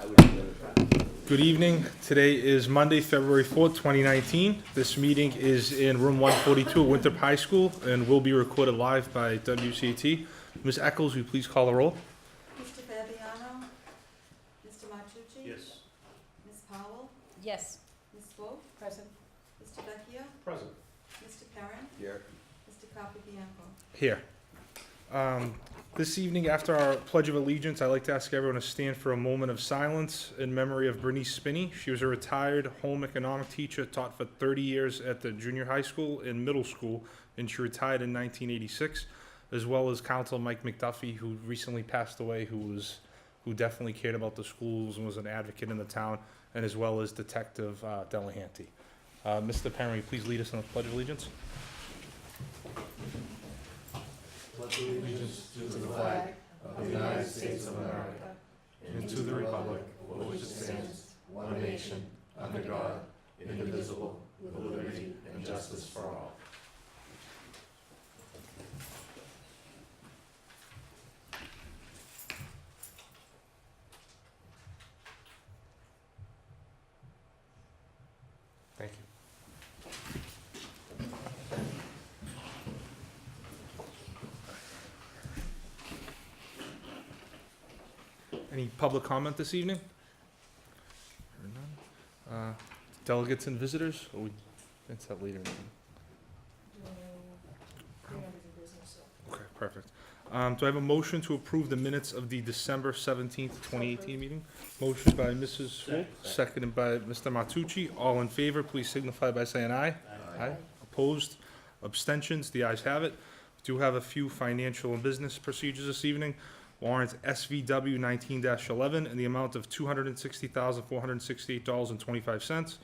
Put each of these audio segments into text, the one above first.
Good evening. Today is Monday, February 4th, 2019. This meeting is in room 142 at Winthrop High School and will be recorded live by WCT. Ms. Eccles, will you please call the roll? Mr. Fabiano? Mr. Martucci? Yes. Ms. Powell? Yes. Ms. Swope? Present. Mr. Vecchia? Present. Mr. Perrin? Here. Mr. Capabianco? Here. This evening, after our Pledge of Allegiance, I'd like to ask everyone to stand for a moment of silence in memory of Bernice Spinney. She was a retired home economic teacher, taught for 30 years at the junior high school and middle school, and she retired in 1986, as well as Council Mike McDuffie, who recently passed away, who definitely cared about the schools and was an advocate in the town, and as well as Detective Delahanty. Mr. Perry, please lead us in the Pledge of Allegiance. Pledge allegiance to the flag of the United States of America and to the republic for which it stands, one nation, under God, indivisible, with liberty and justice for all. Thank you. Any public comment this evening? Hearing none. Delegates and visitors? Or we, that's that later. Okay, perfect. Do I have a motion to approve the minutes of the December 17th, 2018 meeting? Motion by Mrs. Swope, seconded by Mr. Matucci. All in favor, please signify by saying aye. Aye. Opposed? Abstentions? The ayes have it. Do have a few financial and business procedures this evening. Warrant SVW 19-11 in the amount of $260,468.25.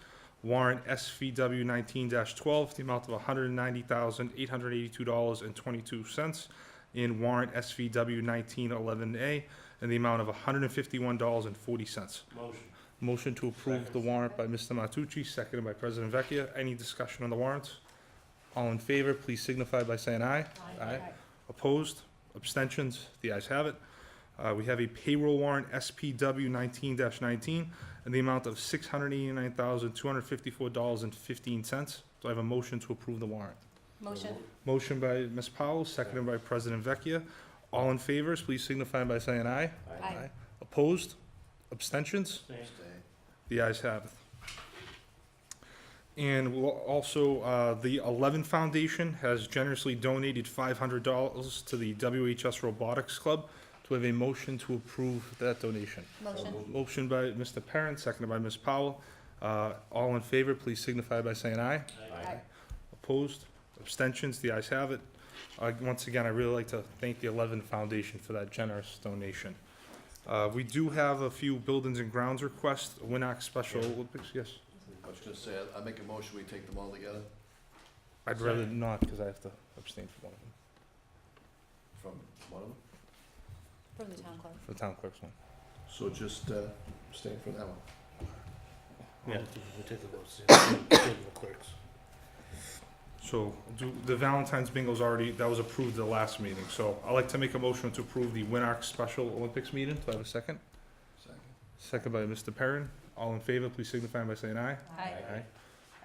Warrant SVW 19-12, the amount of $190,882.22. And warrant SVW 1911A in the amount of $151.40. Motion. Motion to approve the warrant by Mr. Matucci, seconded by President Vecchia. Any discussion on the warrants? All in favor, please signify by saying aye. Aye. Opposed? Abstentions? The ayes have it. We have a payroll warrant, SPW 19-19, in the amount of $689,254.15. Do I have a motion to approve the warrant? Motion. Motion by Ms. Powell, seconded by President Vecchia. All in favor, please signify by saying aye. Aye. Opposed? Abstentions? The ayes have it. And we'll also, the 11 Foundation has generously donated $500 to the WHS Robotics Club. Do we have a motion to approve that donation? Motion. Motion by Mr. Perrin, seconded by Ms. Powell. All in favor, please signify by saying aye. Aye. Opposed? Abstentions? The ayes have it. Once again, I'd really like to thank the 11 Foundation for that generous donation. We do have a few buildings and grounds requests. Winnock Special Olympics, yes? I was gonna say, I make a motion, we take them all together I'd rather not, because I have to abstain from one of them, from one of them, From the town clerk. for the town clerk's one. so just, abstain from that one. Yeah, we take the votes, take the clerks. So, the Valentine's Bingo's already, that was approved at the last meeting, so I'd like to make a motion to approve the Winnock Special Olympics meeting. Do I have a second? Second. Second by Mr. Perrin. All in favor, please signify by saying aye. Aye. Aye.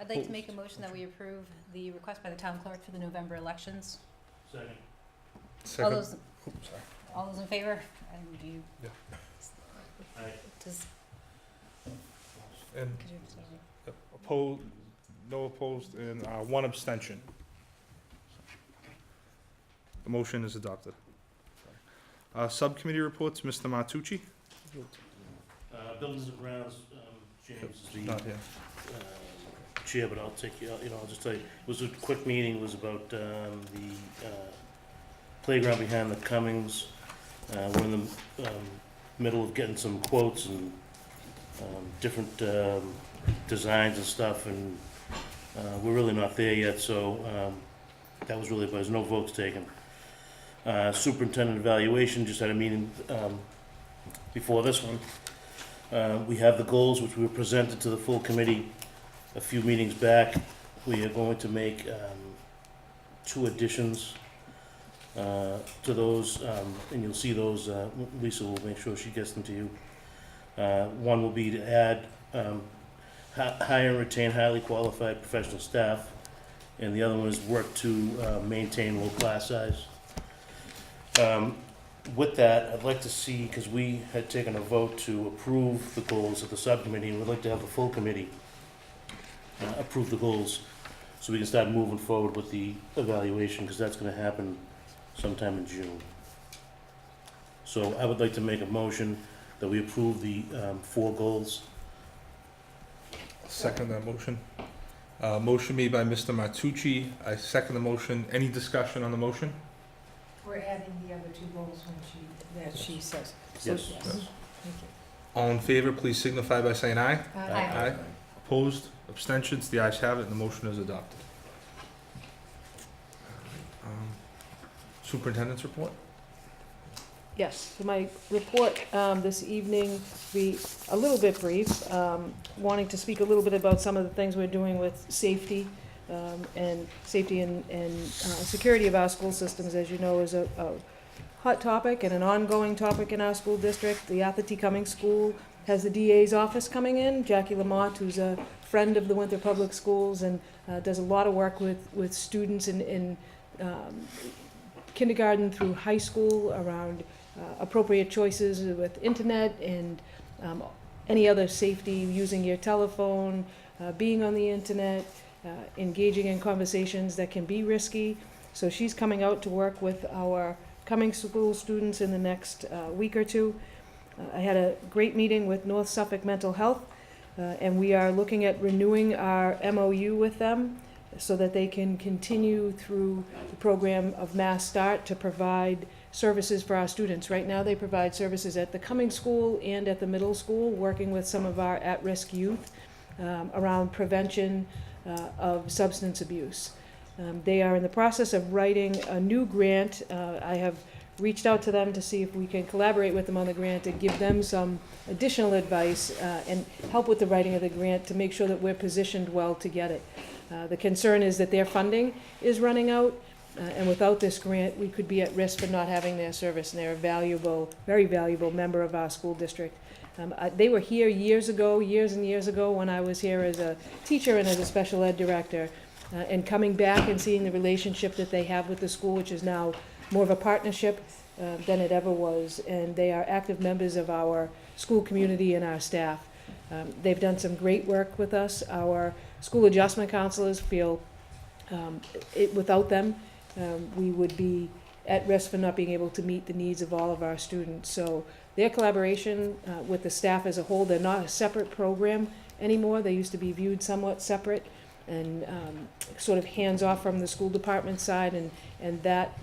I'd like to make a motion that we approve the request by the town clerk for the November elections. Second. All Second. those, Oops, sorry. all those in favor? And do you, Aye. does, And could you abstain? opposed, no opposed, and one abstention. The motion is adopted. Subcommittee reports, Mr. Matucci? Buildings and grounds, James is the Not here. chair, but I'll take you, I'll just tell you, it was a quick meeting, it was about the playground behind the Cummings. We're in the middle of getting some quotes and different designs and stuff, and we're really not there yet, so that was really, there's no votes taken. Superintendent evaluation, just had a meeting before this one. We have the goals which we were presented to the full committee a few meetings back. We are going to make 2 additions to those, and you'll see those, Lisa will make sure she gets them to you. One will be to add, hire and retain highly qualified professional staff, and the other one is work to maintain low class size. With that, I'd like to see, because we had taken a vote to approve the goals of the subcommittee, and we'd like to have the full committee approve the goals, so we can start moving forward with the evaluation, because that's gonna happen sometime in June. So I would like to make a motion that we approve the 4 goals. Second that motion. Motion made by Mr. Matucci. I second the motion. Any discussion on the motion? We're adding the other 2 goals that she says. Yes. Yes. Thank you. All in favor, please signify by saying aye. Aye. Opposed? Abstentions? The ayes have it, and the motion is adopted. Superintendent's report? Yes, so my report this evening be a little bit brief, wanting to speak a little bit about some of the things we're doing with safety and security of our school systems, as you know, is a hot topic and an ongoing topic in our school district. The Arthur T. Cummings School has the DA's office coming in. Jackie Lamont, who's a friend of the Winthrop Public Schools and does a lot of work with students in kindergarten through high school around appropriate choices with internet and any other safety, using your telephone, being on the internet, engaging in conversations that can be risky. So she's coming out to work with our Cummings School students in the next week or two. I had a great meeting with North Suffolk Mental Health, and we are looking at renewing our MOU with them so that they can continue through the program of Mass Start to provide services for our students. Right now, they provide services at the Cummings School and at the middle school, working with some of our at-risk youth around prevention of substance abuse. They are in the process of writing a new grant. I have reached out to them to see if we can collaborate with them on the grant and give them some additional advice and help with the writing of the grant to make sure that we're positioned well to get it. The concern is that their funding is running out, and without this grant, we could be at risk for not having their service, and they're a valuable, very valuable member of our school district. They were here years and years ago, when I was here as a teacher and as a special ed director, and coming back and seeing the relationship that they have with the school, which is now more of a partnership than it ever was, and they are active members of our school community and our staff. They've done some great work with us. Our school adjustment counselors feel without them, we would be at risk for not being able to meet the needs of all of our students. So their collaboration with the staff as a whole, they're not a separate program anymore. They used to be viewed somewhat separate and sort of hands-off from the school department side, and that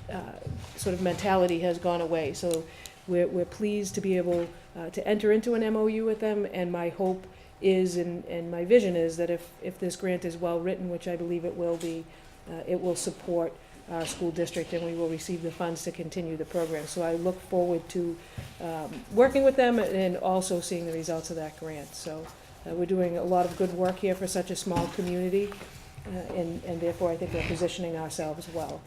sort of mentality has gone away. So we're pleased to be able to enter into an MOU with them, and my hope is, and my vision is, that if this grant is well-written, which I believe it will be, it will support our school district, and we will receive the funds to continue the program. So I look forward to working with them and also seeing the results of that grant. So we're doing a lot of good work here for such a small community, and therefore I think we're positioning ourselves well.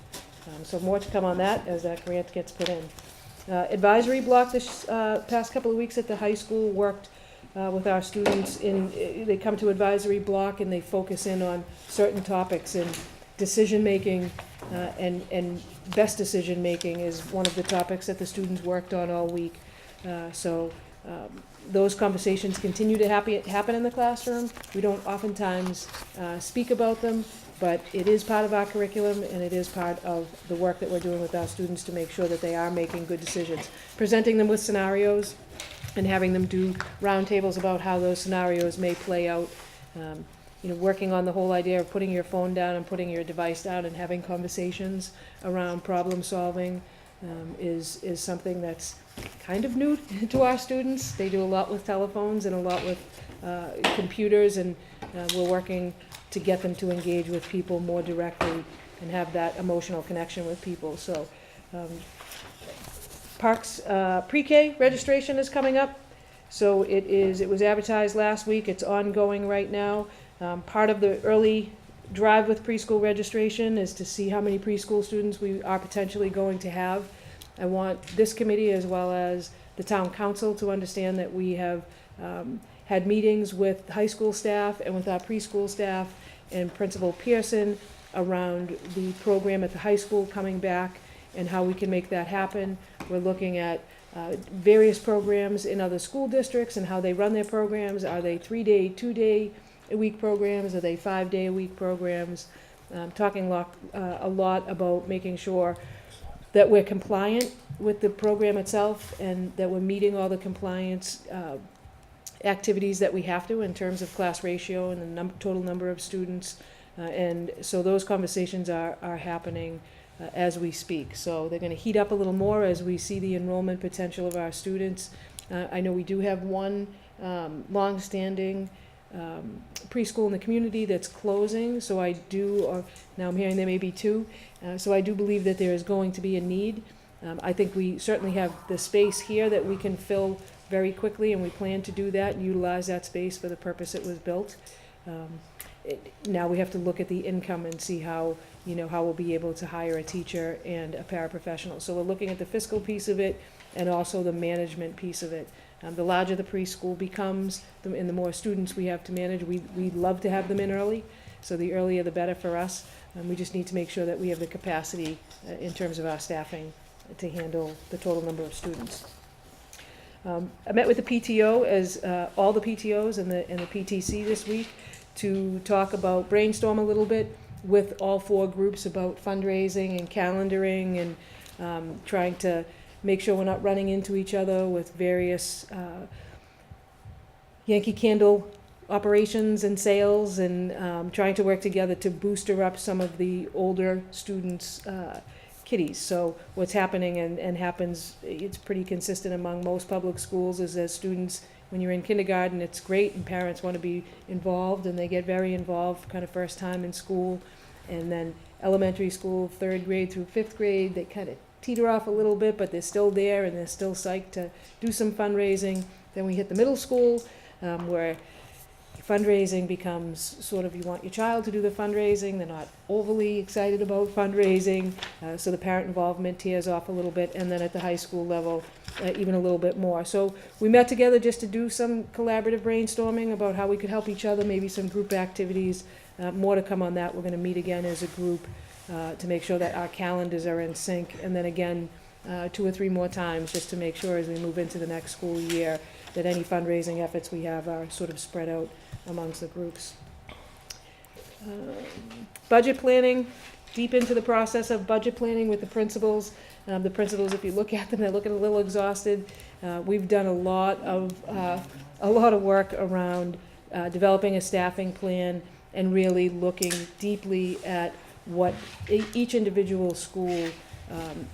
So more to come on that as that grant gets put in. Advisory block this past couple of weeks at the high school worked with our students. They come to advisory block and they focus in on certain topics, and decision-making and best decision-making is one of the topics that the students worked on all week. So those conversations continue to happen in the classroom. We don't oftentimes speak about them, but it is part of our curriculum, and it is part of the work that we're doing with our students to make sure that they are making good decisions. Presenting them with scenarios and having them do roundtables about how those scenarios may play out. Working on the whole idea of putting your phone down and putting your device down and having conversations around problem solving is something that's kind of new to our students. They do a lot with telephones and a lot with computers, and we're working to get them to engage with people more directly and have that emotional connection with people. So Parks pre-K registration is coming up. So it was advertised last week. It's ongoing right now. Part of the early drive with preschool registration is to see how many preschool students we are potentially going to have. I want this committee, as well as the town council to understand that we have had meetings with high school staff and with our preschool staff and Principal Pearson around the program at the high school coming back and how we can make that happen. We're looking at various programs in other school districts and how they run their programs. Are they 3-day, 2-day-a-week programs? Are they 5-day-a-week programs? Talking a lot about making sure that we're compliant with the program itself and that we're meeting all the compliance activities that we have to in terms of class ratio and the total number of students. And so those conversations are happening as we speak. So they're going to heat up a little more as we see the enrollment potential of our students. I know we do have one long-standing preschool in the community that's closing, so I do, or now I'm hearing there may be two, so I do believe that there is going to be a need. I think we certainly have the space here that we can fill very quickly, and we plan to do that and utilize that space for the purpose it was built. Now we have to look at the income and see how we'll be able to hire a teacher and a paraprofessional. So we're looking at the fiscal piece of it and also the management piece of it. The larger the preschool becomes, and the more students we have to manage, we love to have them in early, so the earlier the better for us. We just need to make sure that we have the capacity in terms of our staffing to handle the total number of students. I met with the PTO, as all the PTOs and the PTC this week, to talk about, brainstorm a little bit with all 4 groups about fundraising and calendaring and trying to make sure we're not running into each other with various Yankee Candle operations and sales, and trying to work together to booster up some of the older students' kiddies. So what's happening and happens, it's pretty consistent among most public schools, is that students, when you're in kindergarten, it's great and parents want to be involved and they get very involved kind of first time in school. And then elementary school, 3rd grade through 5th grade, they kind of teeter off a little bit, but they're still there and they're still psyched to do some fundraising. Then we hit the middle school, where fundraising becomes sort of, you want your child to do the fundraising, they're not overly excited about fundraising, so the parent involvement tears off a little bit, and then at the high school level, even a little bit more. So we met together just to do some collaborative brainstorming about how we could help each other, maybe some group activities. More to come on that. We're going to meet again as a group to make sure that our calendars are in sync, and then again 2 or 3 more times just to make sure as we move into the next school year that any fundraising efforts we have are sort of spread out amongst the groups. Budget planning, deep into the process of budget planning with the principals. The principals, if you look at them, they're looking a little exhausted. We've done a lot of work around developing a staffing plan and really looking deeply at what each individual school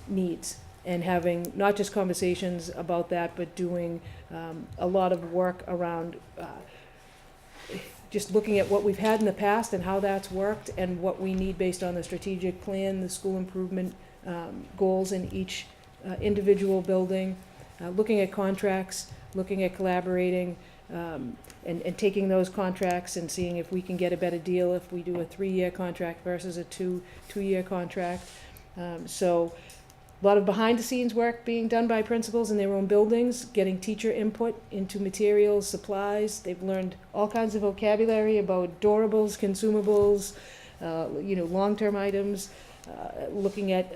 needs, and having not just conversations about that, but doing a lot of work around just looking at what we've had in the past and how that's worked and what we need based on the strategic plan, the school improvement goals in each individual building, looking at contracts, looking at collaborating, and taking those contracts and seeing if we can get a better deal if we do a 3-year contract versus a 2-year contract. So a lot of behind-the-scenes work being done by principals in their own buildings, getting teacher input into materials, supplies. They've learned all kinds of vocabulary about durables, consumables, long-term items, looking at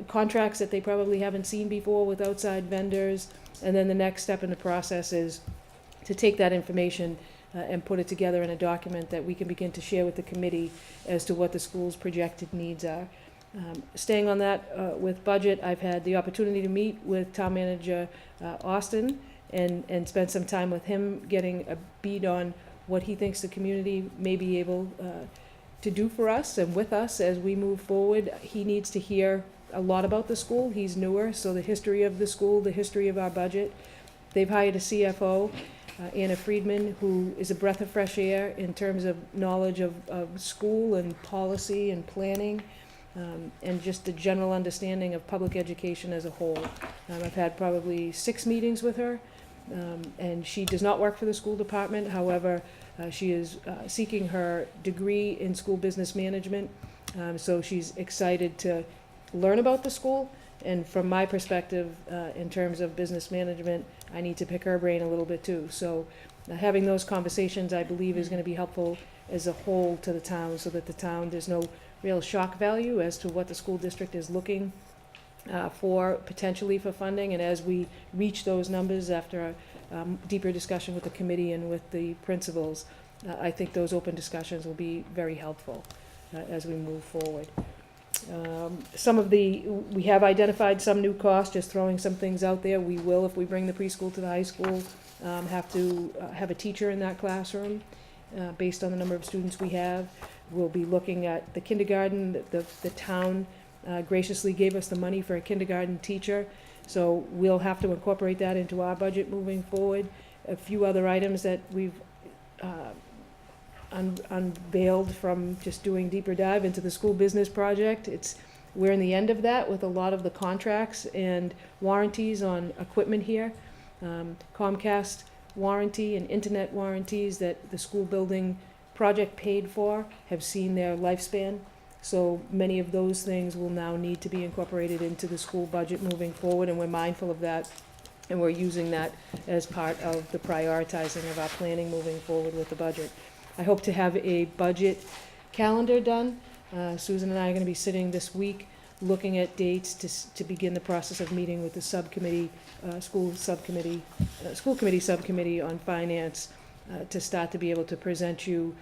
contracts that they probably haven't seen before with outside vendors. And then the next step in the process is to take that information and put it together in a document that we can begin to share with the committee as to what the school's projected needs are. Staying on that with budget, I've had the opportunity to meet with Town Manager Austin and spend some time with him, getting a beat on what he thinks the community may be able to do for us and with us as we move forward. He needs to hear a lot about the school. He's newer, so the history of the school, the history of our budget. They've hired a CFO, Anna Friedman, who is a breath of fresh air in terms of knowledge of school and policy and planning. And just the general understanding of public education as a whole. I've had probably 6 meetings with her, and she does not work for the school department. However, she is seeking her degree in school business management, so she's excited to learn about the school And from my perspective, in terms of business management, I need to pick her brain a little bit too. So having those conversations, I believe, is going to be helpful as a whole to the town, so that the town, there's no real shock value as to what the school district is looking for, potentially for funding. And as we reach those numbers after a deeper discussion with the committee and with the principals, I think those open discussions will be very helpful as we move forward. We have identified some new costs, just throwing some things out there. We will, if we bring the preschool to the high school, have to have a teacher in that classroom based on the number of students we have. We'll be looking at the kindergarten. The town graciously gave us the money for a kindergarten teacher, so we'll have to incorporate that into our budget moving forward. A few other items that we've unveiled from just doing deeper dive into the school business project. We're in the end of that with a lot of the contracts and warranties on equipment here. Comcast warranty and internet warranties that the school building project paid for have seen their lifespan. So many of those things will now need to be incorporated into the school budget moving forward, and we're mindful of that, and we're using that as part of the prioritizing of our planning moving forward with the budget. I hope to have a budget calendar done. Susan and I are going to be sitting this week looking at dates to begin the process of meeting with the subcommittee, school committee subcommittee on finance, to start to be able to present you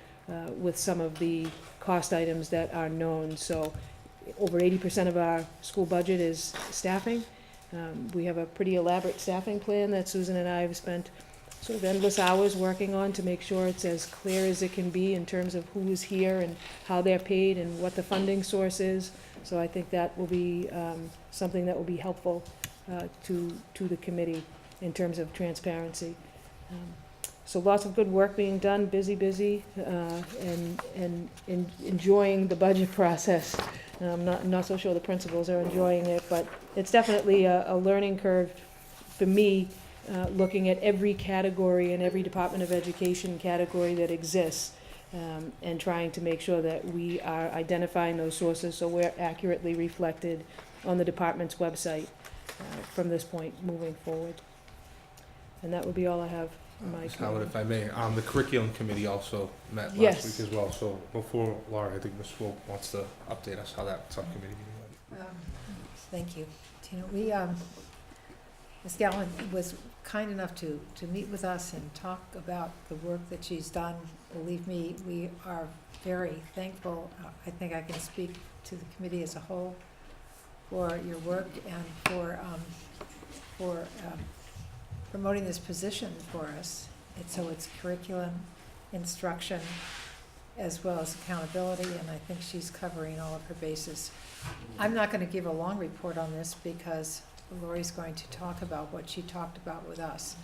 with some of the cost items that are known. So over 80% of our school budget is staffing. We have a pretty elaborate staffing plan that Susan and I have spent sort of endless hours working on to make sure it's as clear as it can be in terms of who is here and how they're paid and what the funding source is. So I think that will be something that will be helpful to the committee in terms of transparency. So lots of good work being done, busy, and enjoying the budget process. I'm not so sure the principals are enjoying it, but it's definitely a learning curve for me, looking at every category and every Department of Education category that exists, and trying to make sure that we are identifying those sources so we're accurately reflected on the department's website from this point moving forward. And that would be all I have. Ms. Howard, if I may, the curriculum committee also met Yes. last week as well. So before Laura, I think Ms. Swope wants to update us how that subcommittee meeting went. Thank you, Tina. Ms. Galvin was kind enough to meet with us and talk about the work that she's done. Believe me, we are very thankful. I think I can speak to the committee as a whole for your work and for promoting this position for us. It's curriculum, instruction, as well as accountability, and I think she's covering all of her bases. I'm not going to give a long report on this because Lori's going to talk about what she talked about with us.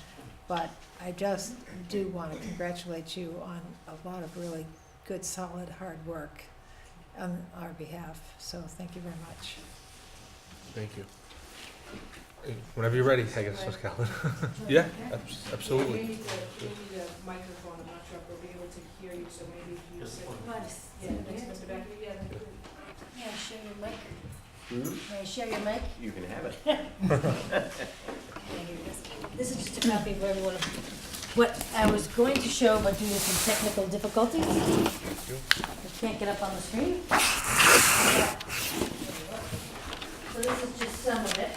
But I just do want to congratulate you on a lot of really good, solid, hard work on our behalf. So thank you very much. Thank you. Whenever you're ready, I guess, Ms. Calvin. Yeah, absolutely. We need a microphone, I'm not sure if we'll be able to hear you, so maybe if you sit. Yeah, next to Mr. Becky, yeah, then Yeah, share your mic. May I share your mic? You can have it. This is just a copy for everyone. What I was going to show, but due to some technical difficulties, I can't get up on the screen. So this is just some of it.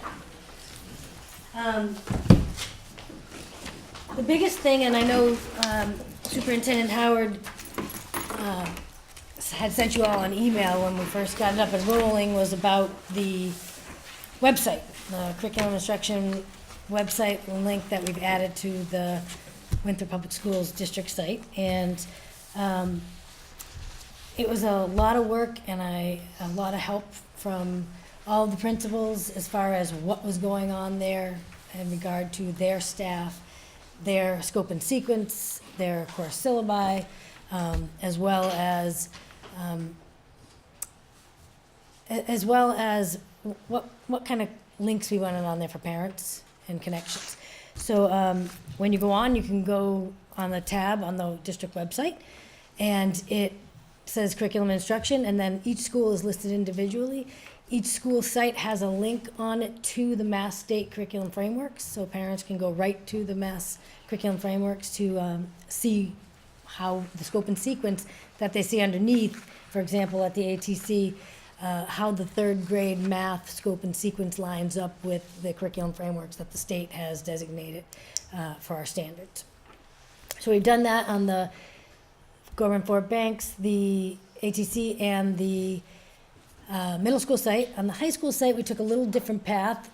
The biggest thing, and I know Superintendent Howard had sent you all an email when we first got it up and rolling, was about the website, the curriculum instruction website link that we've added to the Winthrop Public Schools district site. And it was a lot of work and a lot of help from all the principals as far as what was going on there in regard to their staff, their scope and sequence, their course syllabi, as well as what kind of links we wanted on there for parents and connections. So when you go on, you can go on the tab on the district website, and it says curriculum instruction, and then each school is listed individually. Each school site has a link on it to the Mass State Curriculum Frameworks, so parents can go right to the Mass Curriculum Frameworks to see how the scope and sequence that they see underneath, for example, at the ATC, how the third grade math scope and sequence lines up with the curriculum frameworks that the state has designated for our standards. So we've done that on the Gorman-Fort Banks, the ATC, and the middle school site. On the high school site, we took a little different path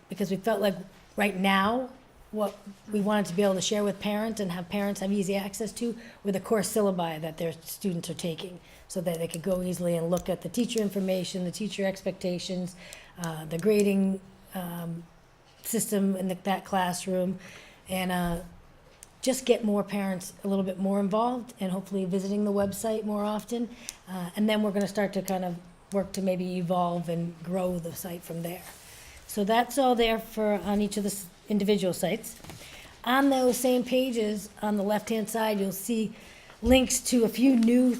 because we felt like right now what we wanted to be able to share with parents and have parents have easy access to were the course syllabi that their students are taking, so that they could go easily and look at the teacher information, the teacher expectations, the grading system in that classroom, and just get more parents a little bit more involved and hopefully visiting the website more often. And then we're going to start to kind of work to maybe evolve and grow the site from there. So that's all there for on each of the individual sites. On those same pages, on the left-hand side, you'll see links to a few new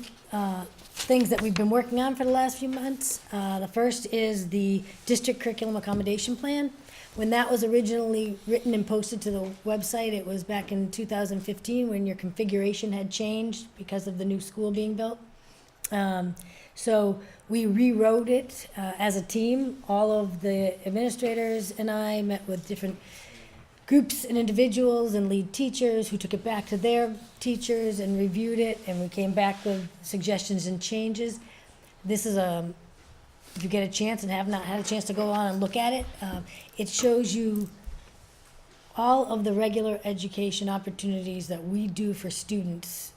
things that we've been working on for the last few months. The first is the District Curriculum Accommodation Plan. When that was originally written and posted to the website, it was back in 2015 when your configuration had changed because of the new school being built. So we rewrote it as a team. All of the administrators and I met with different groups and individuals and lead teachers who took it back to their teachers and reviewed it, and we came back with suggestions and changes. This is if you get a chance and have not had a chance to go on and look at it, it shows you all of the regular education opportunities that we do for students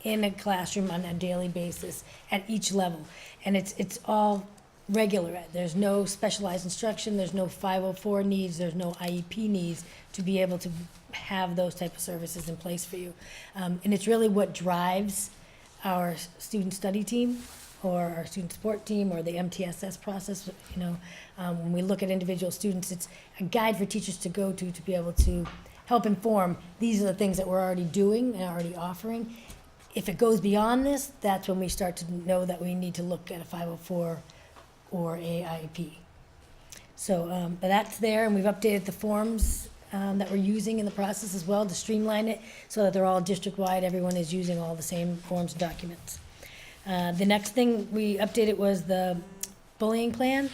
in a classroom on a daily basis at each level. And it's all regular ed. There's no specialized instruction, there's no 504 needs, there's no IEP needs to be able to have those type of services in place for you. And it's really what drives our student study team or our student support team or the MTSS process. You know, when we look at individual students, it's a guide for teachers to go to be able to help inform, these are the things that we're already doing and already offering. If it goes beyond this, that's when we start to know that we need to look at a 504 or a IEP. So, but that's there, and we've updated the forms that we're using in the process as well to streamline it so that they're all district-wide, everyone is using all the same forms and documents. The next thing we updated was the bullying plan.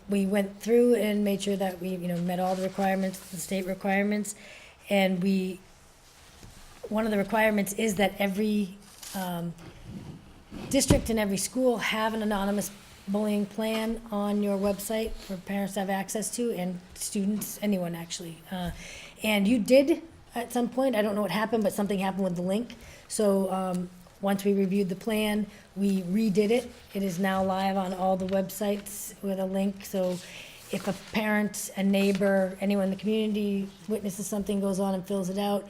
We went through and made sure that we, met all the requirements, the state requirements, and one of the requirements is that every district and every school have an anonymous bullying plan on your website for parents to have access to, and students, anyone actually. And you did at some point, I don't know what happened, but something happened with the link. So once we reviewed the plan, we redid it. It is now live on all the websites with a link. So if a parent, a neighbor, anyone in the community witnesses something, goes on and fills it out,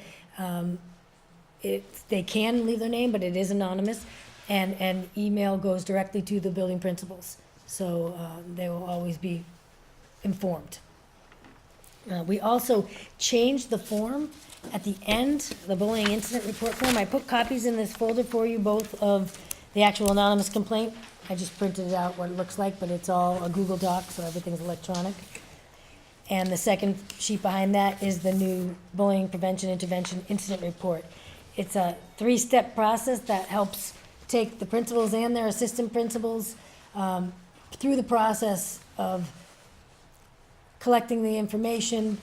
they can leave their name, but it is anonymous. And email goes directly to the building principals. So they will always be informed. We also changed the form at the end, the bullying incident report form. I put copies in this folder for you, both of the actual anonymous complaint. I just printed it out what it looks like, but it's all a Google Doc, so everything's electronic. And the second sheet behind that is the new bullying prevention intervention incident report. It's a 3-step process that helps take the principals and their assistant principals through the process of collecting the information,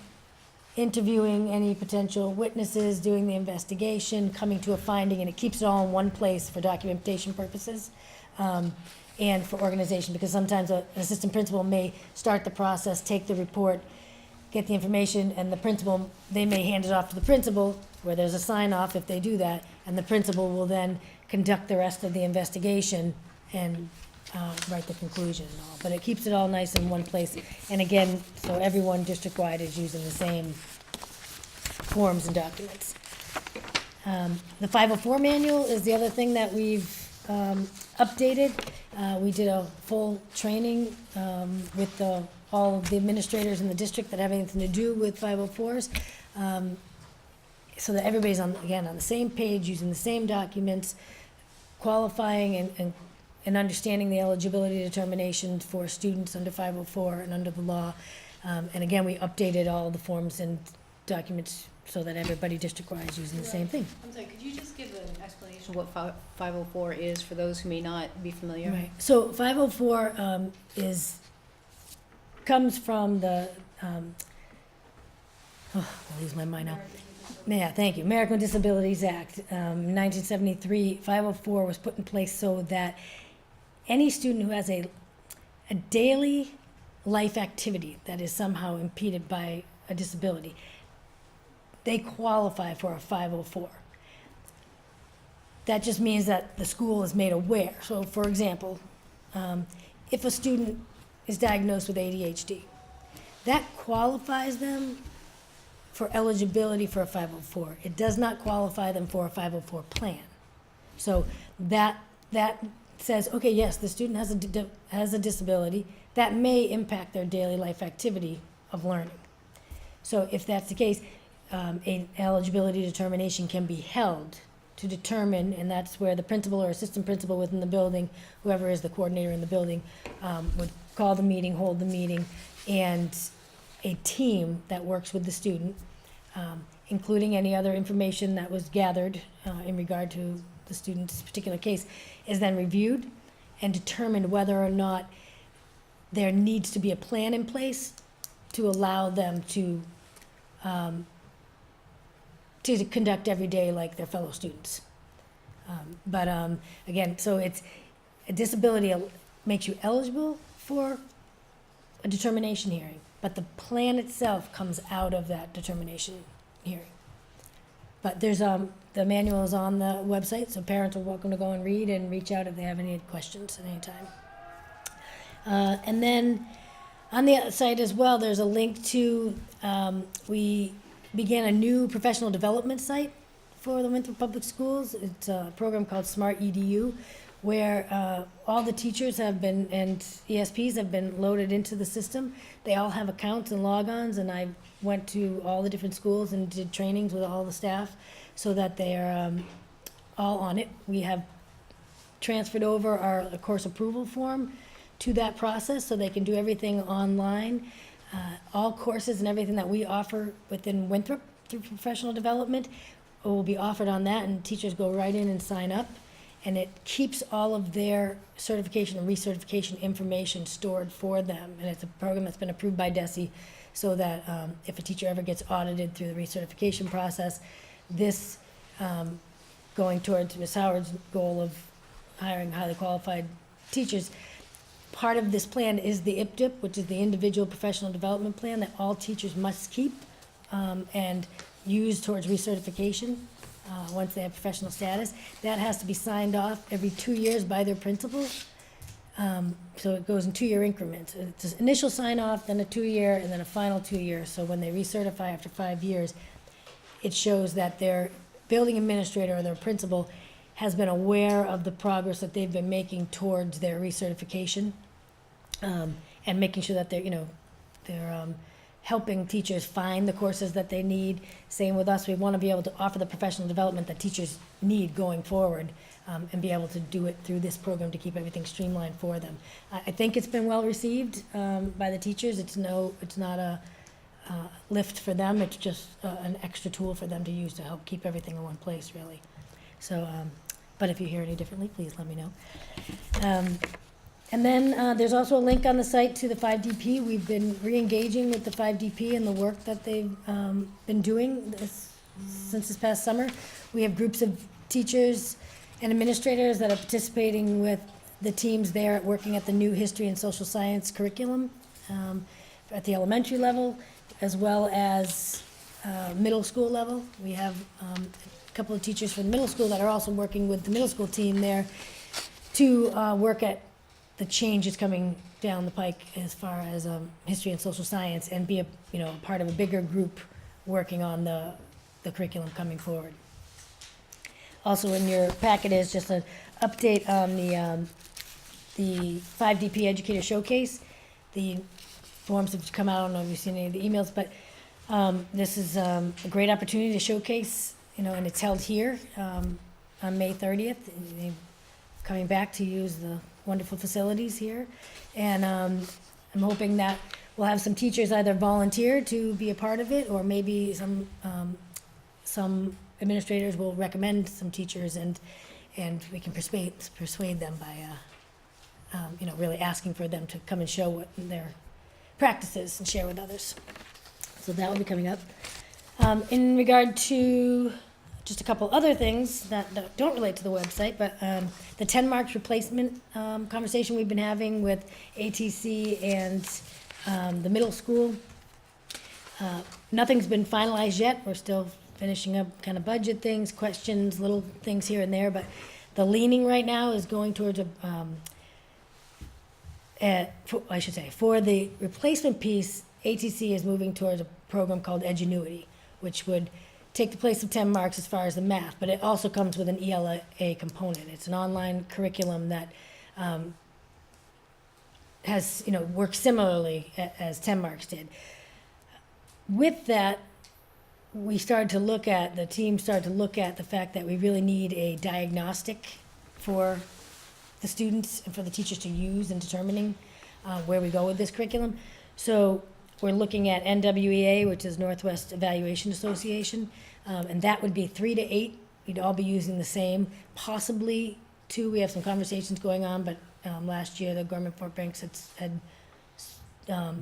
interviewing any potential witnesses, doing the investigation, coming to a finding, and it keeps it all in one place for documentation purposes and for organization, because sometimes an assistant principal may start the process, take the report, get the information, and the principal, they may hand it off to the principal, where there's a sign-off if they do that, and the principal will then conduct the rest of the investigation and write the conclusion and all. But it keeps it all nice in one place. And again, so everyone district-wide is using the same forms and documents. The 504 manual is the other thing that we've updated. We did a full training with all of the administrators in the district that have anything to do with 504s. So that everybody's on the same page, using the same documents, qualifying and understanding the eligibility determination for students under 504 and under the law. And again, we updated all the forms and documents so that everybody district-wide is using the same thing. I'm sorry, could you just give an explanation of what 504 is for those who may not be familiar? Right, so 504 comes from the, I'll lose my mind now. Yeah, thank you. American with Disabilities Act, 1973, 504 was put in place so that any student who has a daily life activity that is somehow impeded by a disability, they qualify for a 504. That just means that the school is made aware. So for example, if a student is diagnosed with ADHD, that qualifies them for eligibility for a 504. It does not qualify them for a 504 plan. So that says, okay, yes, the student has a disability that may impact their daily life activity of learning. So if that's the case, an eligibility determination can be held to determine, and that's where the principal or assistant principal within the building, whoever is the coordinator in the building, would call the meeting, hold the meeting, and a team that works with the student, including any other information that was gathered in regard to the student's particular case, is then reviewed and determined whether or not there needs to be a plan in place to allow them to conduct every day like their fellow students. Again, so it's a disability makes you eligible for a determination hearing, but the plan itself comes out of that determination hearing. But there's the manual is on the website, so parents are welcome to go and read and reach out if they have any questions at any time. And then on the site as well, there's a link to, we began a new professional development site for the Winthrop Public Schools. It's a program called Smart EDU, where all the teachers have been, and ESPs have been loaded into the system. They all have accounts and logons, and I went to all the different schools and did trainings with all the staff so that they're all on it. We have transferred over our course approval form to that process so they can do everything online. All courses and everything that we offer within Winthrop through professional development will be offered on that, and teachers go right in and sign up. And it keeps all of their certification and recertification information stored for them. And it's a program that's been approved by DESE so that if a teacher ever gets audited through the recertification process, this going towards Ms. Howard's goal of hiring highly qualified teachers, part of this plan is the IPDIP, which is the Individual Professional Development Plan that all teachers must keep and use towards recertification once they have professional status. That has to be signed off every 2 years by their principal. So it goes in 2-year increments. It's an initial sign off, then a 2-year, and then a final 2 years. So when they recertify after 5 years, it shows that their building administrator or their principal has been aware of the progress that they've been making towards their recertification, and making sure that they're helping teachers find the courses that they need. Same with us, we want to be able to offer the professional development that teachers need going forward, and be able to do it through this program to keep everything streamlined for them. I think it's been well received by the teachers. It's not a lift for them, it's just an extra tool for them to use to help keep everything in one place, really. So, but if you hear any differently, please let me know. And then there's also a link on the site to the 5DP. We've been re-engaging with the 5DP and the work that they've been doing since this past summer. We have groups of teachers and administrators that are participating with the teams there working at the new history and social science curriculum at the elementary level, as well as middle school level. We have a couple of teachers from middle school that are also working with the middle school team there to work at the changes coming down the pike as far as history and social science, and be a part of a bigger group working on the curriculum coming forward. Also in your packet is just an update on the 5DP Educator Showcase. The forms have come out. I don't know if you've seen any of the emails, but this is a great opportunity to showcase, and it's held here on May 30th. coming back to use the wonderful facilities here. And I'm hoping that we'll have some teachers either volunteer to be a part of it, or maybe some administrators will recommend some teachers, and we can persuade them by, really asking for them to come and show what their practices and share with others. So that will be coming up. In regard to just a couple other things that don't relate to the website, but the 10 marks replacement conversation we've been having with ATC and the middle school. Nothing's been finalized yet. We're still finishing up kind of budget things, questions, little things here and there, but the leaning right now is going towards for the replacement piece, ATC is moving towards a program called Edgenuity, which would take the place of 10 marks as far as the math, but it also comes with an ELA component. It's an online curriculum that has, works similarly as 10 marks did. With that, the team started to look at the fact that we really need a diagnostic for the students and for the teachers to use in determining where we go with this curriculum. So we're looking at NWEA, which is Northwest Evaluation Association, and that would be 3 to 8. We'd all be using the same, possibly 2. We have some conversations going on, but last year the Gorman Fort Banks had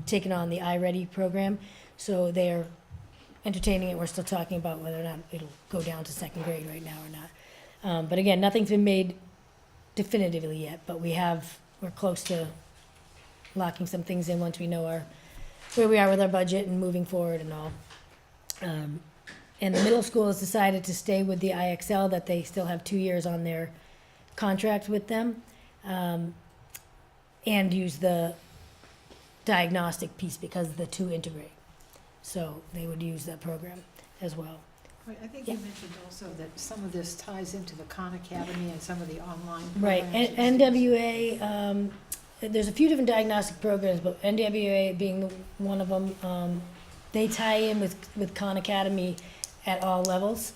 taken on the iReady program, so they're entertaining it. We're still talking about whether or not it'll go down to 2nd grade right now or not. But again, nothing's been made definitively yet, but we're close to locking some things in once we know where we are with our budget and moving forward and all. And the middle school has decided to stay with the IXL, that they still have 2 years on their contract with them, and use the diagnostic piece because the 2 integrate. So they would use that program as well. Right, I think Yeah. you mentioned also that some of this ties into the Khan Academy and some of the online Right, programs. and NWA, there's a few different diagnostic programs, but NWA being one of them, they tie in with Khan Academy at all levels.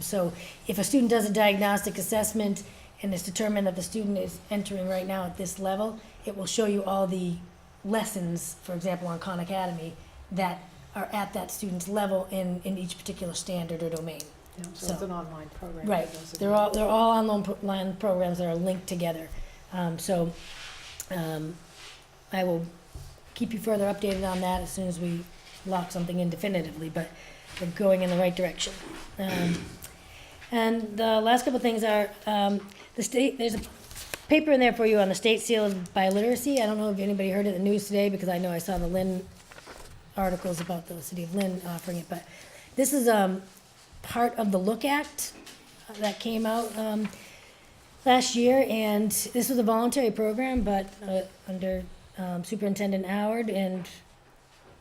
So if a student does a diagnostic assessment and it's determined that the student is entering right now at this level, it will show you all the lessons, for example, on Khan Academy, that are at that student's level in each particular standard or domain. Yeah, so it's an online program. Right, for those of they're you- all online programs that are linked together. I will keep you further updated on that as soon as we lock something in definitively, but we're going in the right direction. And the last couple of things are, the state, there's a paper in there for you on the state seal of biliteracy. I don't know if anybody heard it in the news today, because I know I saw the Lynn articles about the city of Lynn offering it, but this is part of the Look Act that came out last year, and this was a voluntary program, but under Superintendent Howard and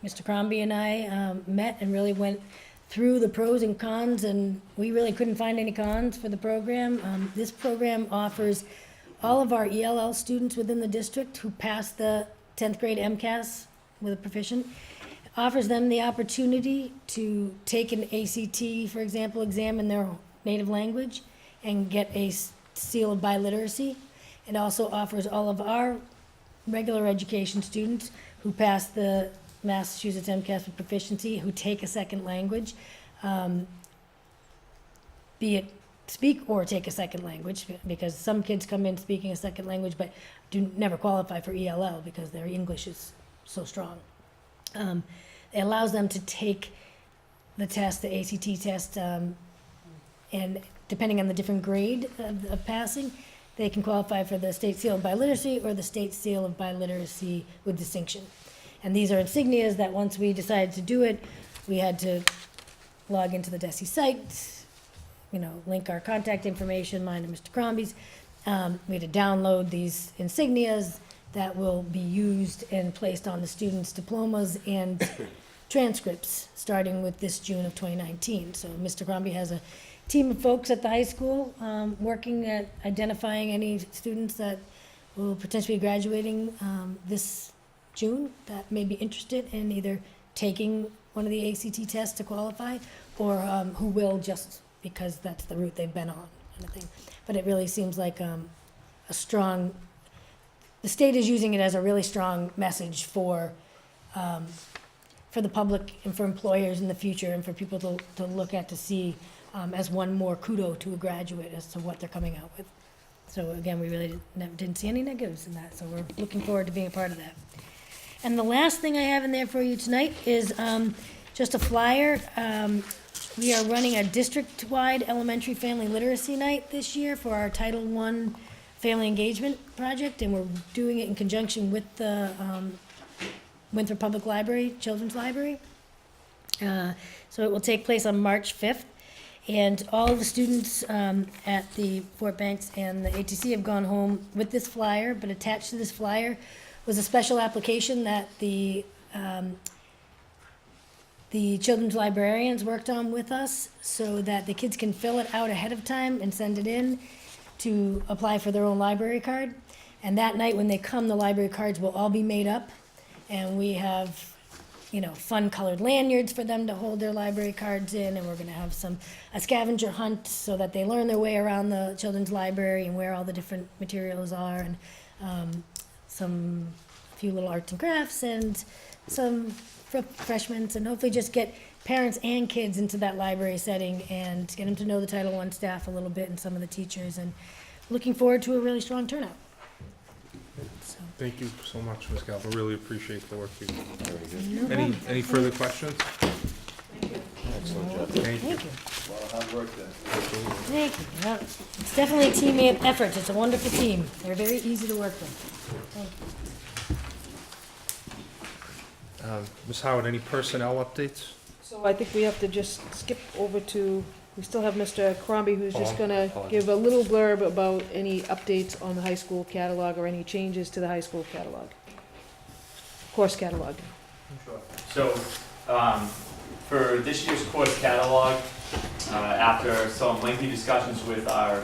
Mr. Crombie and I met and really went through the pros and cons, and we really couldn't find any cons for the program. This program offers all of our ELL students within the district who pass the 10th grade MCAS with a proficient, offers them the opportunity to take an ACT, for example, exam in their native language and get a seal of biliteracy. It also offers all of our regular education students who pass the Massachusetts MCAS with proficiency, who take a second language, be it speak or take a second language, because some kids come in speaking a second language but never qualify for ELL because their English is so strong. It allows them to take the test, the ACT test, and depending on the different grade of passing, they can qualify for the state seal of biliteracy or the state seal of biliteracy with distinction. And these are insignias that once we decided to do it, we had to log into the DESE site, link our contact information, mine and Mr. Crombie's. We had to download these insignias that will be used and placed on the students' diplomas and transcripts, starting with this June of 2019. So Mr. Crombie has a team of folks at the high school working at identifying any students that will potentially be graduating this June that may be interested in either taking one of the ACT tests to qualify, or who will just because that's the route they've been on, kind of thing. But it really seems like strong, the state is using it as a really strong message for the public and for employers in the future and for people to look at to see as one more kudo to a graduate as to what they're coming out with. So again, we really didn't see any negatives in that, so we're looking forward to being a part of that. And the last thing I have in there for you tonight is just a flyer. We are running a district-wide elementary family literacy night this year for our Title I Family Engagement Project, and we're doing it in conjunction with the Winthrop Public Library, Children's Library. So it will take place on March 5th, and all of the students at the Fort Banks and the ATC have gone home with this flyer, but attached to this flyer was a special application that the children's librarians worked on with us so that the kids can fill it out ahead of time and send it in to apply for their own library card. And that night when they come, the library cards will all be made up, and we have, fun colored lanyards for them to hold their library cards in, and we're gonna have a scavenger hunt so that they learn their way around the children's library and where all the different materials are, and a few little arts and crafts and some refreshments, and hopefully just get parents and kids into that library setting and get them to know the Title I staff a little bit and some of the teachers, and looking forward to a really strong turnout. So, Thank you so much, Ms. Galva. Really appreciate the work you do. no problem. Any further questions? Excellent job. Thank you. Thank you. A lot of hard work there. Thank you. Yeah, it's definitely a team effort. It's a wonderful team. They're very easy to work with. Thank you. Ms. Howard, any personnel updates? So I think we have to just skip over to, we still have Mr. Crombie, who's just Oh, gonna apologies. give a little blurb about any updates on the high school catalog or any changes to the high school catalog, course catalog. So, for this year's course catalog, after some lengthy discussions with our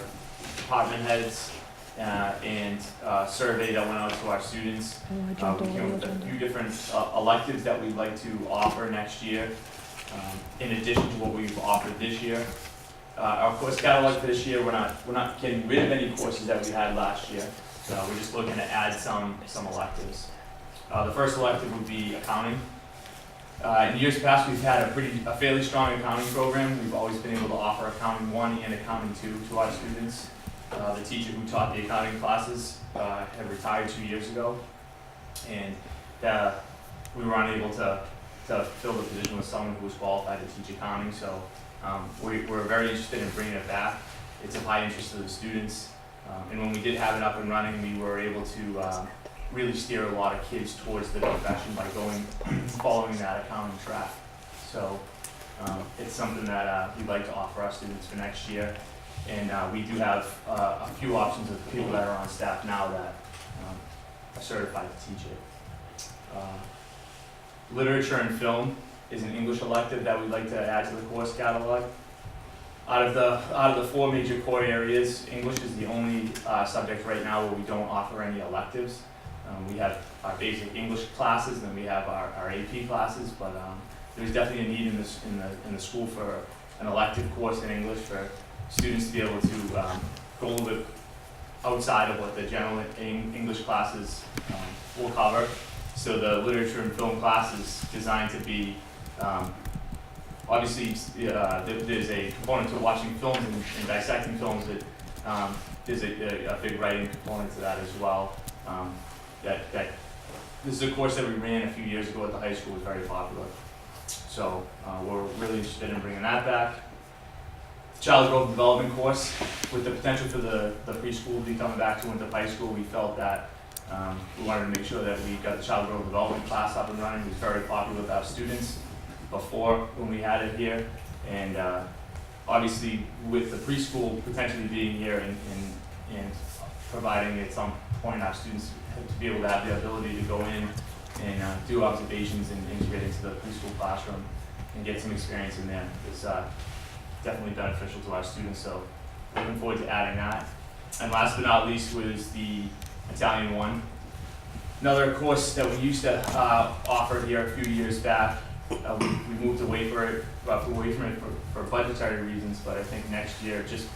department heads and a survey that went out to our students, Oh, I we jumped over came the up with a agenda. few different electives that we'd like to offer next year, in addition to what we've offered this year. Our course catalog for this year, we're not getting rid of any courses that we had last year. We're just looking to add some electives. The first elective would be accounting. In years past, we've had a fairly strong accounting program. We've always been able to offer accounting 1 and accounting 2 to our students. The teacher who taught the accounting classes had retired 2 years ago, and we were unable to fill the position with someone who was qualified to teach accounting. So we're very interested in bringing it back. It's of high interest to the students, and when we did have it up and running, we were able to really steer a lot of kids towards the profession by following that accounting track. So it's something that we'd like to offer our students for next year. And we do have a few options of people that are on staff now that are certified to teach it. Literature and film is an English elective that we'd like to add to the course catalog. Out of the 4 major core areas, English is the only subject right now where we don't offer any electives. We have our basic English classes, and then we have our AP classes, but there's definitely a need in the school for an elective course in English for students to be able to go a little bit outside of what the general English classes will cover. So the literature and film class is designed to be, obviously there's a component to watching films and dissecting films, that there's a big writing component to that as well. This is a course that we ran a few years ago at the high school. It was very popular. So we're really interested in bringing that back. Child growth development course, with the potential for the preschool to be coming back to Winthrop High School, we felt that we wanted to make sure that we got the child growth development class up and running. It was very popular with our students before when we had it here, and obviously with the preschool potentially being here and providing at some point our students to be able to have the ability to go in and do observations and integrate into the preschool classroom and get some experience in there. It's definitely beneficial to our students, so looking forward to adding that. And last but not least was the Italian 1. Another course that we used to offer here a few years back. We moved away from it for budgetary reasons, but I think next year, just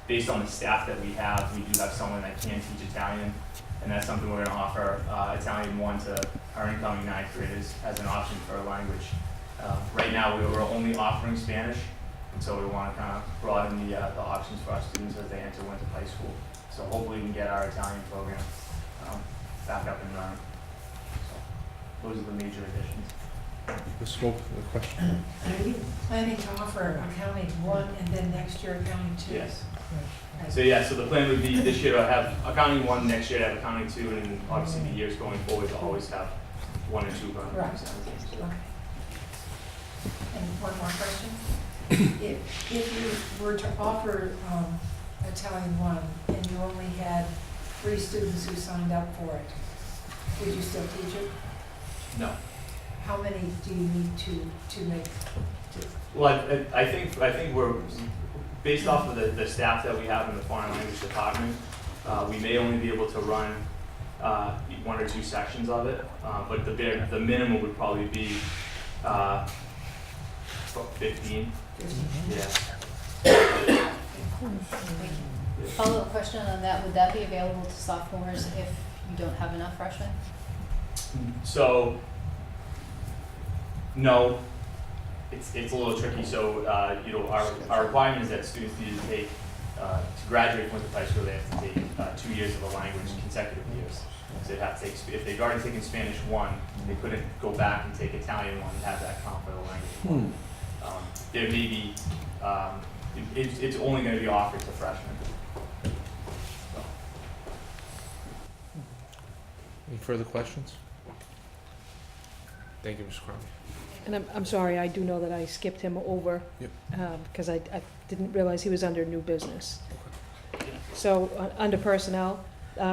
based on the staff that we have, we do have someone that can teach Italian, and that's something we're gonna offer, Italian 1 to our incoming ninth graders as an option for a language. Right now, we're only offering Spanish, and so we wanna kind of broaden the options for our students as they enter Winthrop High School. So hopefully we can get our Italian program, back up and running. So those are the major additions. Ms. Swope, the question? Are you planning to offer accounting 1 and then next year accounting 2? Yes. Right. So yeah, so the plan would be this year to have accounting 1, next year to have accounting 2, and then obviously the years going forward to always have 1 and 2 running. Right. simultaneously. Okay. And one more question. If you were to offer Italian 1 and you only had 3 students who signed up for it, would you still teach it? No. How many do you need to make? Well, I think we're, based off of the staff that we have in the foreign language department, we may only be able to run 1 or 2 sections of it, but the minimum would probably be about 15. Yeah. Follow-up question on that, would that be available to sophomores if you don't have enough freshmen? So, no, it's a little tricky. So, our requirement is that students need to take, to graduate from Winthrop High School, they have to take 2 years of a language, consecutive years. So they'd have to take, if they've already taken Spanish 1, they couldn't go back and take Italian 1 and have that count for the language. There may be, it's only going to be offered to freshmen. So. Any further questions? Thank you, Mr. Crombie. And I'm sorry, I do know that I skipped him over, Yep. because I didn't realize he was under new business. So, under personnel,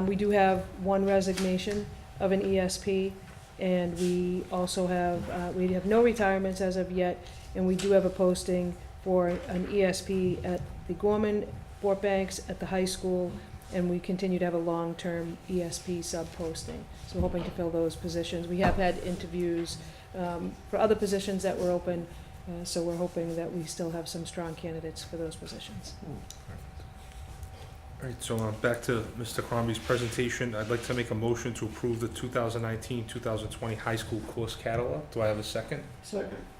we do have 1 resignation of an ESP, and we also have, we have no retirements as of yet, and we do have a posting for an ESP at the Gorman, Fort Banks, at the high school, and we continue to have a long-term ESP sub-posting. So we're hoping to fill those positions. We have had interviews for other positions that were open, so we're hoping that we still have some strong candidates for those positions. All right, so back to Mr. Crombie's presentation. I'd like to make a motion to approve the 2019-2020 high school course catalog. Do I have a second?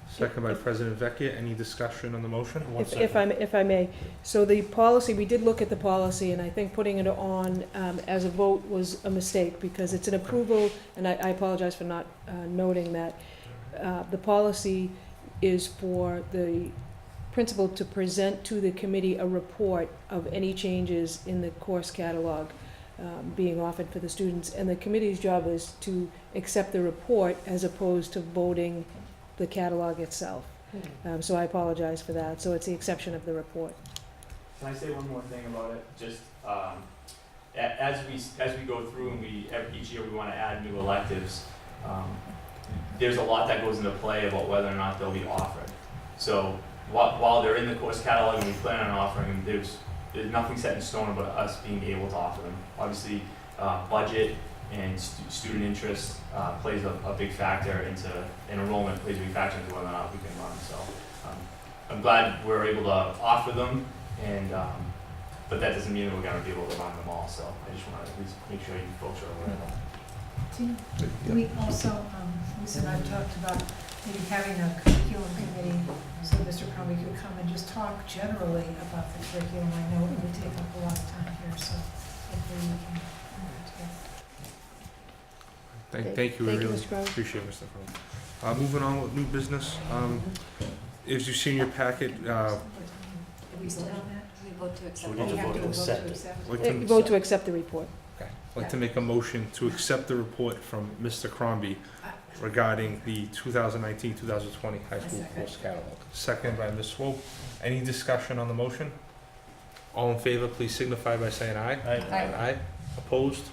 Second by President Vecchia. Any discussion on the motion? If I may, so the policy, we did look at the policy, and I think putting it on as a vote was a mistake, because it's an approval, and I apologize for not noting that. The policy is for the principal to present to the committee a report of any changes in the course catalog being offered for the students, and the committee's job is to accept the report as opposed to voting the catalog itself. So I apologize for that. So it's the exception of the report. Can I say one more thing about it? Just as we go through and each year we want to add new electives, there's a lot that goes into play about whether or not they'll be offered. So while they're in the course catalog and we plan on offering them, there's nothing set in stone about us being able to offer them. Obviously, budget and student interest plays a big factor into, and enrollment plays a big factor into whether or not we can run. So I'm glad we're able to offer them, and but that doesn't mean that we're going to be able to run them all. So I just want to at least make sure you folks are aware of that. We also, Lisa and I talked about maybe having a curriculum committee, so Mr. Crombie could come and just talk generally about the curriculum. I know it would take up a lot of time here, so hopefully we can Thank you, we Thank you, really Mr. Crowe. appreciate it, Mr. Crombie. Moving on with new business, as you see in your packet, Are we still on that? We vote to So accept. we need to vote to accept it. I'd like to- Vote to accept the report. okay, I'd like to make a motion to accept the report from Mr. Crombie regarding the 2019-2020 high school course catalog. Second by Ms. Swope. Any discussion on the motion? All in favor, please signify by saying aye. Aye. Opposed?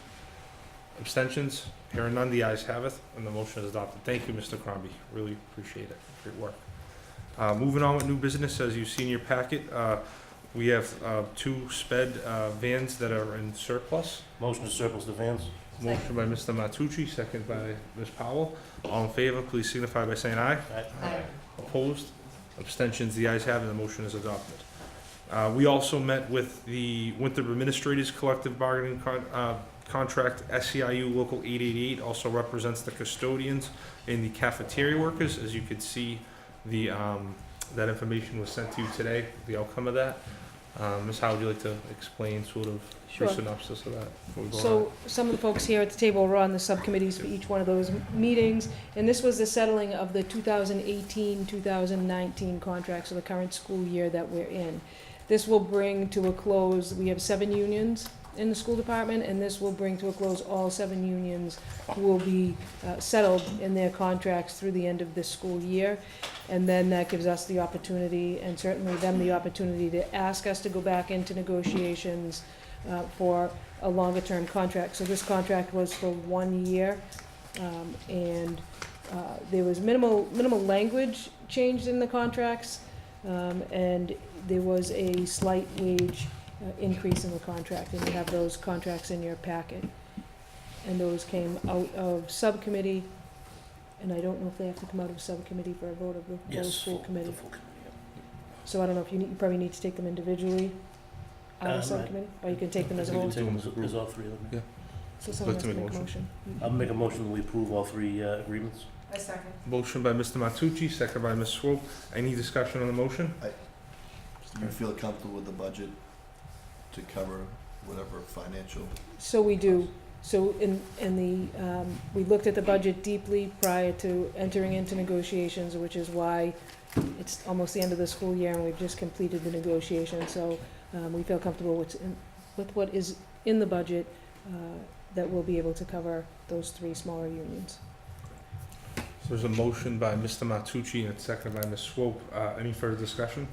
Abstentions? Hearing none, the ayes have it, and the motion is adopted. Thank you, Mr. Crombie. Really appreciate it. Great work. Moving on with new business, as you see in your packet, we have 2 sped vans that are in surplus. Motion to surplus the vans. Motion by Mr. Matucci, second by Ms. Powell. All in favor, please signify by saying aye. Aye. Opposed? Abstentions? The ayes have it, the motion is adopted. We also met with the Winthrop Administrators Collective Bargaining Contract. SEIU Local 888 also represents the custodians and the cafeteria workers. As you could see, that information was sent to you today, the outcome of that. Ms. Howe, would you like to explain sort of Sure. the synopsis of that before we go on? So some of the folks here at the table were on the subcommittees for each one of those meetings, and this was the settling of the 2018-2019 contracts, so the current school year that we're in. This will bring to a close, we have 7 unions in the school department, and this will bring to a close all 7 unions who will be settled in their contracts through the end of this school year. And then that gives us the opportunity, and certainly them the opportunity, to ask us to go back into negotiations for a longer-term contract. So this contract was for 1 year, and there was minimal language changed in the contracts, and there was a slight wage increase in the contract, and you have those contracts in your packet. And those came out of subcommittee, and I don't know if they have to come out of subcommittee for a vote of the whole Yes, school the committee. full committee, yeah. So I don't know if you probably need to take them individually out of Right. subcommittee, or you can take them as a We can whole. take them as all 3 of them. Yeah. So someone Like has to to make a make a motion. I'll make a motion that we approve all 3 agreements. I second. Motion by Mr. Matucci, second by Ms. Swope. Any discussion on the motion? Do you feel comfortable with the budget to cover whatever financial? So we do. So we looked at the budget deeply prior to entering into negotiations, which is why it's almost the end of the school year and we've just completed the negotiation. So we feel comfortable with what is in the budget, that we'll be able to cover those 3 smaller unions. So there's a motion by Mr. Matucci and a second by Ms. Swope. Any further discussion?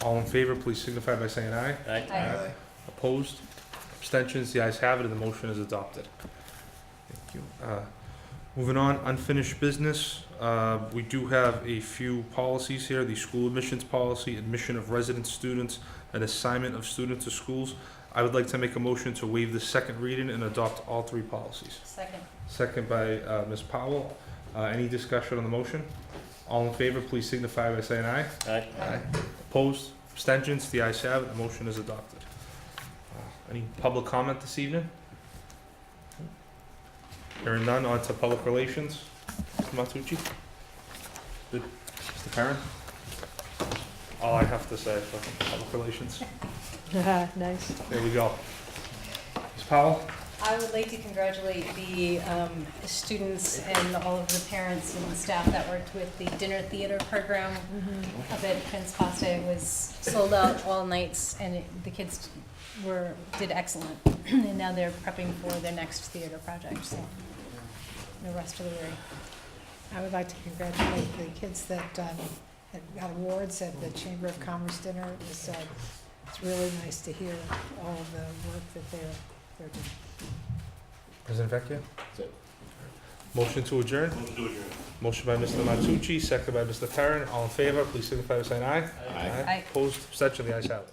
All in favor, please signify by saying aye. Aye. Opposed? Abstentions? The ayes have it, and the motion is adopted. Thank you. Moving on, unfinished business. We do have a few policies here. The school admissions policy, admission of resident students, and assignment of students to schools. I would like to make a motion to waive the second reading and adopt all 3 policies. Second. Second by Ms. Powell. Any discussion on the motion? All in favor, please signify by saying aye. Aye. Opposed? Abstentions? The ayes have it, the motion is adopted. Any public comment this evening? Hearing none, on to public relations. Mr. Matucci? Good. Mr. Perrin? All I have to say for public relations. Nice. There we go. Ms. Powell? I would like to congratulate the students and all of the parents and staff that worked with the dinner theater program up at Prince Costa. It was sold out all nights, and the kids did excellent. And now they're prepping for their next theater project, so the rest of the way. I would like to congratulate the kids that had got awards at the Chamber of Commerce dinner. It's really nice to hear all of the work that they're doing. President Vecchia? That's it. Motion to adjourn? Motion to adjourn. Motion by Mr. Matucci, second by Mr. Perrin. All in favor, please signify by saying aye. Aye. Aye. Opposed? Abstention? The ayes have it.